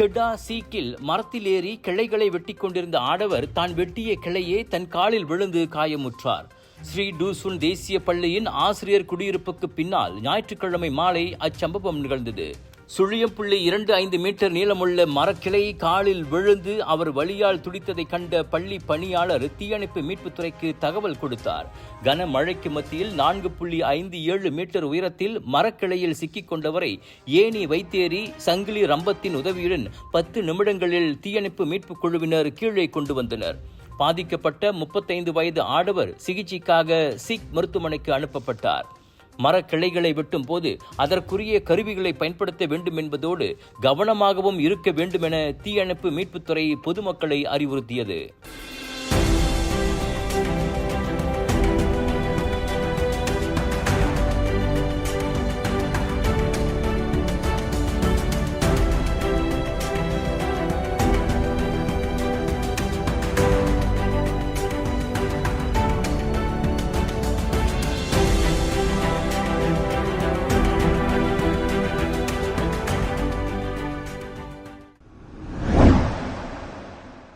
கெடா சீக்கில் மரத்தில் ஏறி கிளைகளை வெட்டி கொண்டிருந்த ஆடவர் தான் வெட்டிய கிளையே தன் காலில் விழுந்து காயமுற்றார். ஸ்ரீ டூசுன் தேசிய பள்ளியின் ஆசிரியர் குடியிருப்புக்கு பின்னால் ஞாயிற்றுக்கிழமை மாலை அச்சம்பவம் நிகழ்ந்தது. 0.25 மீட்டர் நீளமுள்ள மரக்கிளை காலில் விழுந்து அவர் வலியால் துடித்ததை கண்ட பள்ளி பணியாளர் தீயணைப்பு மீட்புத்துறைக்கு தகவல் கொடுத்தார். கனமழைக்கு மத்தியில் 4.57 மீட்டர் உயரத்தில் மரக்கிளையில் சிக்கிக் கொண்டவரை ஏணி வைத்தேறி சங்கிலி ரம்பத்தின் உதவியுடன் 10 நிமிடங்களில் தீயணைப்பு மீட்புக் குழுவினர் கீழே கொண்டு வந்தனர். பாதிக்கப்பட்ட 35 வயது ஆடவர் சிகிச்சைக்காக சிக் மருத்துவமனைக்கு அனுப்பப்பட்டார். மரக்கிளைகளை வெட்டும் போது அதற்குரிய கருவிகளை பயன்படுத்த வேண்டும் என்பதோடு கவனமாகவும் இருக்க வேண்டும் என தீயணைப்பு மீட்புத்துறை பொதுமக்களை அறிவுறுத்தியது.